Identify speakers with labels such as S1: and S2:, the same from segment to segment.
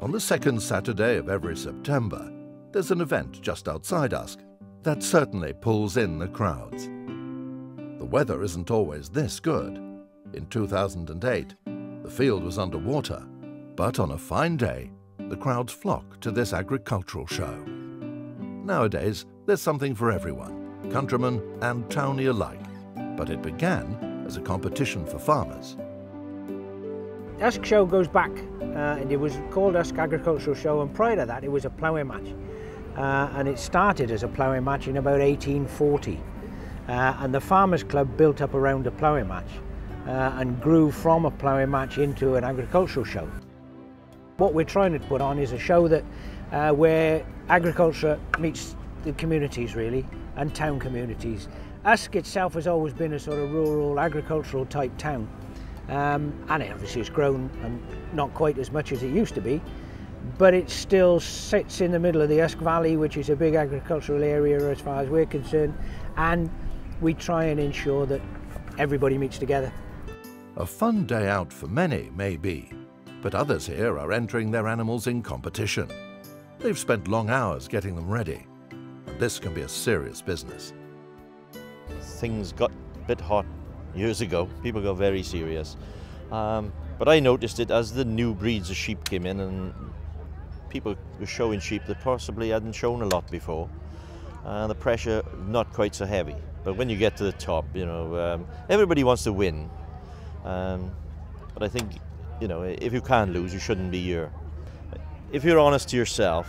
S1: On the second Saturday of every September, there's an event just outside Usk that certainly pulls in the crowds. The weather isn't always this good. In 2008, the field was underwater, but on a fine day, the crowds flock to this agricultural show. Nowadays, there's something for everyone, countrymen and townie alike, but it began as a competition for farmers.
S2: The Usk Show goes back, and it was called Usk Agricultural Show, and prior to that it was a ploughing match. And it started as a ploughing match in about 1840. And the Farmers Club built up around a ploughing match and grew from a ploughing match into an agricultural show. What we're trying to put on is a show that where agriculture meets the communities really, and town communities. Usk itself has always been a sort of rural agricultural type town. And it obviously has grown, and not quite as much as it used to be, but it still sits in the middle of the Usk Valley, which is a big agricultural area as far as we're concerned, and we try and ensure that everybody meets together.
S1: A fun day out for many, maybe, but others here are entering their animals in competition. They've spent long hours getting them ready, and this can be a serious business.
S3: Things got a bit hot years ago. People got very serious. But I noticed it as the new breeds of sheep came in, and people were showing sheep that possibly hadn't shown a lot before. The pressure not quite so heavy. But when you get to the top, you know, everybody wants to win. But I think, you know, if you can't lose, you shouldn't be here. If you're honest to yourself,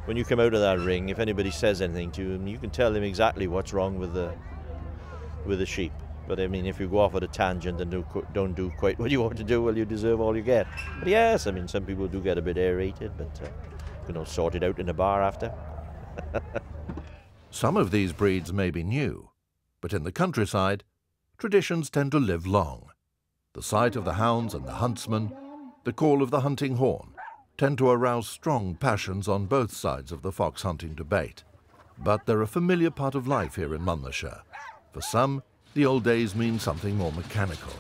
S3: when you come out of that ring, if anybody says anything to you, you can tell them exactly what's wrong with the sheep. But I mean, if you go off at a tangent and don't do quite what you want to do, well, you deserve all you get. But yes, I mean, some people do get a bit aerated, but you know, sort it out in the bar after.
S1: Some of these breeds may be new, but in the countryside, traditions tend to live long. The sight of the hounds and the huntsmen, the call of the hunting horn, tend to arouse strong passions on both sides of the fox hunting debate. But they're a familiar part of life here in Monmouthshire. For some, the old days mean something more mechanical.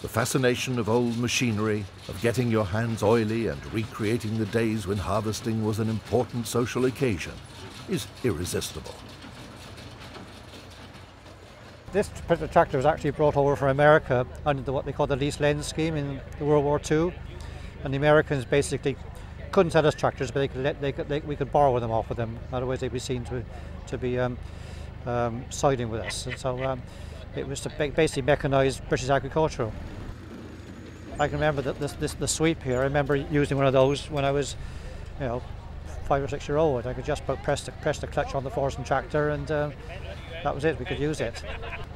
S1: The fascination of old machinery, of getting your hands oily and recreating the days when harvesting was an important social occasion, is irresistible.
S4: This particular tractor was actually brought over from America under what they call the lease lend scheme in World War II. And the Americans basically couldn't sell us tractors, but we could borrow them off of them. Otherwise they'd be seen to be siding with us. And so it was to basically mechanise British agriculture. I can remember that the sweep here. I remember using one of those when I was, you know, 5 or 6 years old. I could just about press the clutch on the Forson tractor, and that was it. We could use it.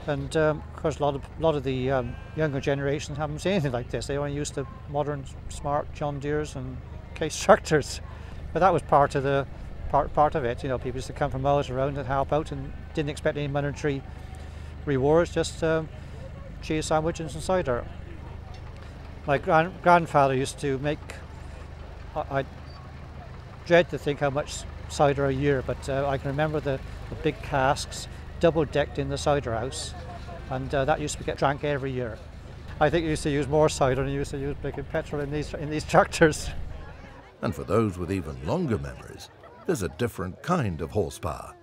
S4: And of course, a lot of the younger generations haven't seen anything like this. They only used to modern, smart John Deeres and Case tractors. But that was part of it. You know, people used to come from miles around and help out, and didn't expect any monetary rewards, just cheese sandwiches and cider. My grandfather used to make, I dread to think how much cider a year, but I can remember the big casks double decked in the cider house, and that used to get drank every year. I think he used to use more cider than he used to use making petrol in these tractors.
S1: And for those with even longer memories, there's a different kind of horsepower.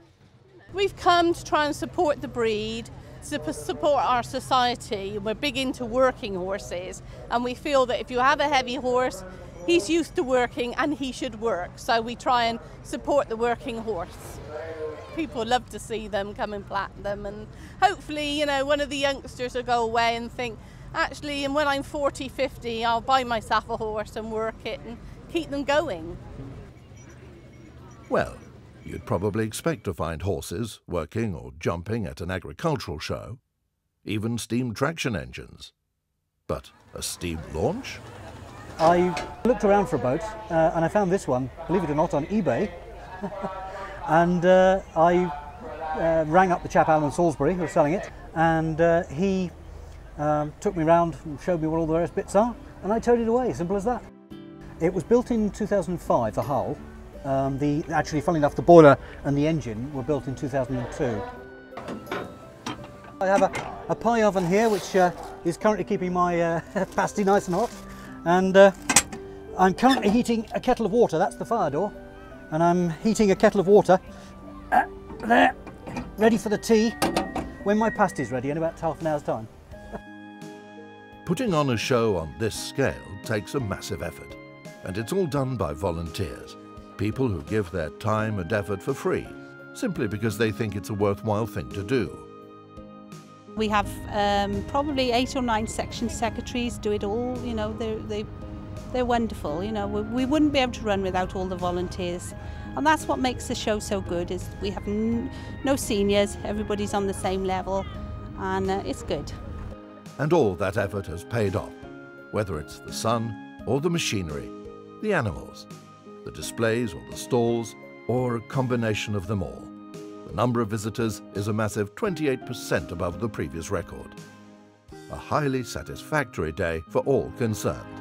S5: We've come to try and support the breed, support our society. We're big into working horses, and we feel that if you have a heavy horse, he's used to working and he should work. So we try and support the working horse. People love to see them come and plat them, and hopefully, you know, one of the youngsters will go away and think, actually, and when I'm 40, 50, I'll buy myself a horse and work it and keep them going.
S1: Well, you'd probably expect to find horses working or jumping at an agricultural show, even steam traction engines. But a steam launch?
S6: I looked around for a boat and I found this one, believe it or not, on eBay. And I rang up the chap Alan Salisbury who was selling it, and he took me round and showed me what all the various bits are, and I towed it away, simple as that. It was built in 2005, the hull. Actually, funnily enough, the boiler and the engine were built in 2002. I have a pie oven here, which is currently keeping my pasty nice and hot, and I'm currently heating a kettle of water, that's the fire door, and I'm heating a kettle of water there, ready for the tea when my pasty's ready in about half an hour's time.
S1: Putting on a show on this scale takes a massive effort, and it's all done by volunteers, people who give their time and effort for free, simply because they think it's a worthwhile thing to do.
S7: We have probably 8 or 9 section secretaries do it all. You know, they're wonderful. You know, we wouldn't be able to run without all the volunteers, and that's what makes the show so good. Is we have no seniors, everybody's on the same level, and it's good.
S1: And all that effort has paid off, whether it's the sun or the machinery, the animals, the displays or the stalls, or a combination of them all. The number of visitors is a massive 28% above the previous record. A highly satisfactory day for all concerned.